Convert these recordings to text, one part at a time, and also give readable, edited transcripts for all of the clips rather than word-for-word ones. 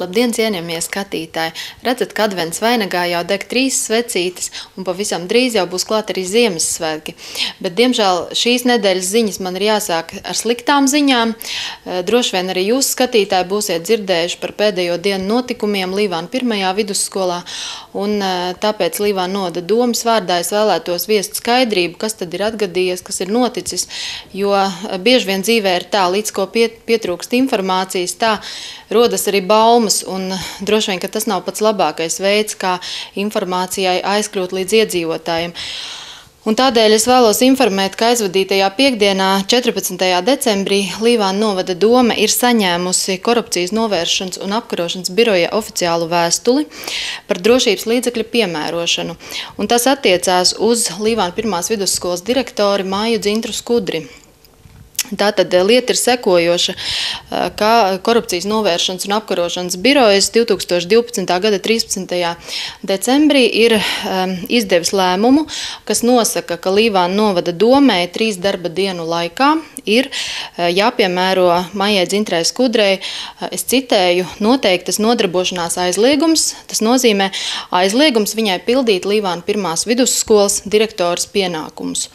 Labdien, cienījamie skatītāji! Redzat, ka advents vainagā jau deg 3 svecītes un pavisam drīz jau būs klāt arī Ziemassvētki. Bet, diemžēl, šīs nedēļas ziņas man ir jāsāk ar sliktām ziņām. Droši vien arī jūs, skatītāji, būsiet dzirdējuši par pēdējo dienu notikumiem Līvāna 1. vidusskolā. Un tāpēc Līvāna novada domes vārdā es vēlētos viest skaidrību, kas tad ir atgadījies, kas ir noticis. Jo bieži vien dzīvē ir tā, līdz ko pietrūkst informācijas, tā rodas arī baumas, un droši vien, ka tas nav pats labākais veids, kā informācijai aizkļūt līdz iedzīvotājiem. Un tādēļ es vēlos informēt, ka aizvadītajā piekdienā, 14. decembrī, Līvāna novada dome ir saņēmusi Korupcijas novēršanas un apkarošanas biroja oficiālu vēstuli par drošības līdzekļu piemērošanu. Un tas attiecās uz Līvāna 1. vidusskolas direktori Māju Dzintru Skudri. Tātad lieta ir sekojoša, ka Korupcijas novēršanas un apkarošanas birojas 2012. gada 13. decembrī ir izdevis lēmumu, kas nosaka, ka Līvāna novada domē 3 darba dienu laikā ir jāpiemēro Maijai Dzintrai Skudrei, es citēju, noteiktas nodarbošanās aizliegums. Tas nozīmē aizliegums viņai pildīt Līvāna 1. vidusskolas direktoras pienākumus.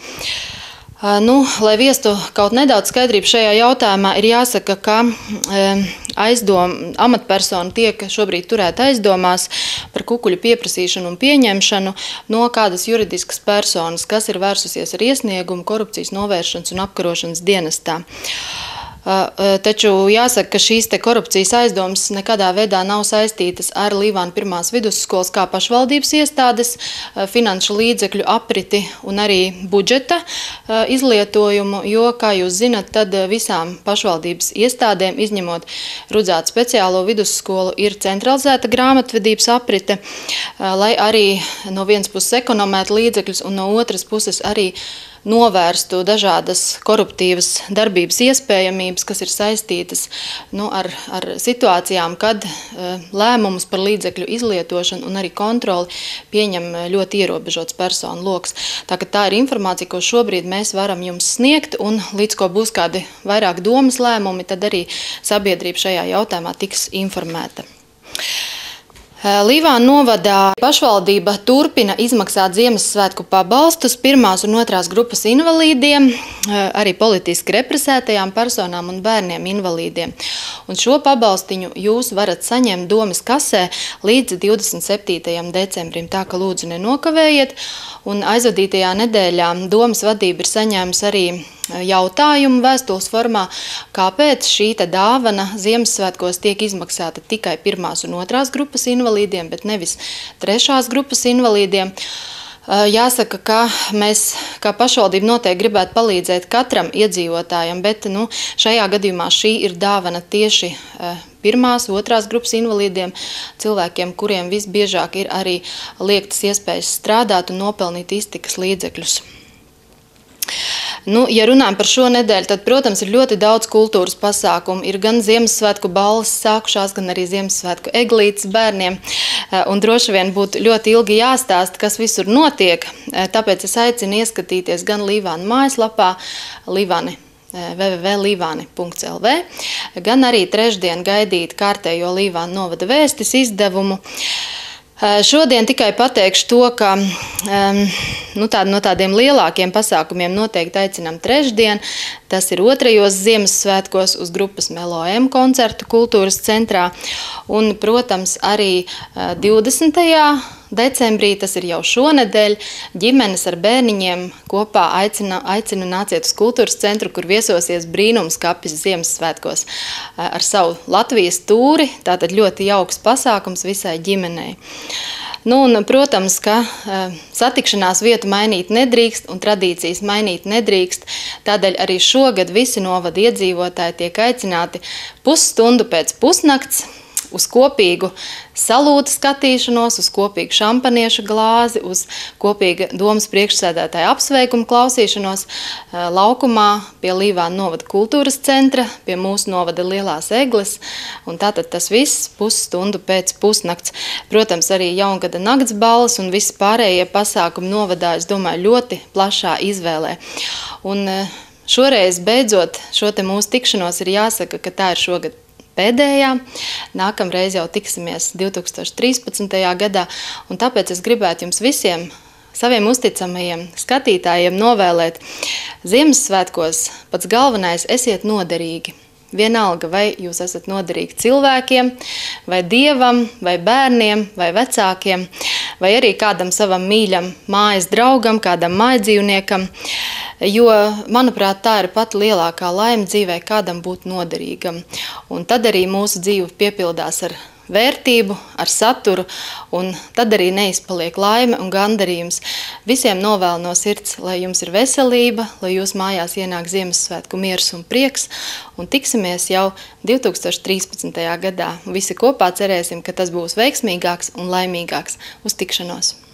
Lai viestu kaut nedaudz skaidrību šajā jautājumā, ir jāsaka, ka amatpersona tiek šobrīd turēta aizdomās par kukuļu pieprasīšanu un pieņemšanu no kādas juridiskas personas, kas ir vērsusies ar iesniegumu Korupcijas novēršanas un apkarošanas dienestā. Taču jāsaka, ka šīs korupcijas aizdomas nekādā veidā nav saistītas ar Līvāna 1. vidusskolas kā pašvaldības iestādes, finanšu līdzekļu apriti un arī budžeta izlietojumu, jo, kā jūs zinat, tad visām pašvaldības iestādēm, izņemot Rudzāta speciālo vidusskolu, ir centralizēta grāmatvedības aprite, lai arī no vienas puses ekonomētu līdzekļus un no otras puses arī novērstu dažādas koruptīvas darbības iespējamības, kas ir saistītas ar situācijām, kad lēmumus par līdzekļu izlietošanu un arī kontroli pieņem ļoti ierobežots personu loks. Tā ir informācija, ko šobrīd mēs varam jums sniegt, un līdz ko būs kādi vairāk domas lēmumi, tad arī sabiedrība šajā jautājumā tiks informēta. Līvāna novadā pašvaldība turpina izmaksāt Ziemassvētku pabalstus 1. un 2. grupas invalīdiem, arī politiski represētajām personām un bērniem invalīdiem. Un šo pabalstiņu jūs varat saņemt domes kasē līdz 27. decembrim, tā ka lūdzu nenokavējiet. Un aizvadītajā nedēļā domes vadība ir saņēmusi arī jautājumu vēstules formā, kāpēc šī dāvana Ziemassvētkos tiek izmaksāta tikai 1. un 2. grupas invalīdiem, bet nevis 3. grupas invalīdiem. Jāsaka, ka mēs kā pašvaldība noteikti gribētu palīdzēt katram iedzīvotājam, bet šajā gadījumā šī ir dāvana tieši 1. 2. grupas invalīdiem, cilvēkiem, kuriem visbiežāk ir arī liektas iespējas strādāt un nopelnīt iztikas līdzekļus. Ja runājam par šo nedēļu, tad, protams, ir ļoti daudz kultūras pasākumu. Ir gan Ziemassvētku balles sākušās, gan arī Ziemassvētku eglītes bērniem. Un droši vien būtu ļoti ilgi jāstāsta, kas visur notiek. Tāpēc es aicinu ieskatīties gan Līvāna mājaslapā, www.livani.lv, gan arī trešdien gaidīt kārtējo Līvāna novada vēstis izdevumu. Šodien tikai pateikšu to, ka no tādiem lielākiem pasākumiem noteikti aicinām trešdien. Tas ir 2. Ziemassvētkos uz grupas Melo M koncertu kultūras centrā. Un, protams, arī 20. decembrī, tas ir jau šonedēļ, ģimenes ar bērniņiem kopā aicinu nāciet uz kultūras centru, kur viesosies brīnums kapis Ziemassvētkos ar savu Latvijas tūri. Tātad ļoti jauks pasākums visai ģimenei. Un, protams, ka satikšanās vietu mainīt nedrīkst un tradīcijas mainīt nedrīkst. Tādēļ arī šogad visi novada iedzīvotāji tiek aicināti pusstundu pēc pusnakts uz kopīgu salūta skatīšanos, uz kopīgu šampaniešu glāzi, uz kopīgu domas priekšsēdētāja apsveikumu klausīšanos laukumā pie Līvāna novada kultūras centra, pie mūsu novada Lielās Egles. Un tātad tas viss pusstundu pēc pusnakts. Protams, arī jaungada nakts balles un visi pārējie pasākumi novadā, es domāju, ļoti plašā izvēlē. Un šoreiz beidzot šo mūsu tikšanos ir jāsaka, ka tā ir šogad pēdējā. Nākamreiz jau tiksimies 2013. gadā, un tāpēc es gribētu jums visiem, saviem uzticamajiem skatītājiem novēlēt Ziemassvētkos pats galvenais – esiet noderīgi. Vienalga, vai jūs esat noderīgi cilvēkiem, vai dievam, vai bērniem, vai vecākiem, vai arī kādam savam mīļam mājas draugam, kādam mājdzīvniekam, jo, manuprāt, tā ir pat lielākā laime dzīvē, kādam būt noderīgam. Un tad arī mūsu dzīve piepildās ar vērtību, ar saturu, un tad arī neizpaliek laime un gandarījums. Visiem novēlu no sirds, lai jums ir veselība, lai jūs mājās ienāk Ziemassvētku miers un prieks, un tiksimies jau 2013. gadā. Visi kopā cerēsim, ka tas būs veiksmīgāks un laimīgāks. Uz tikšanos!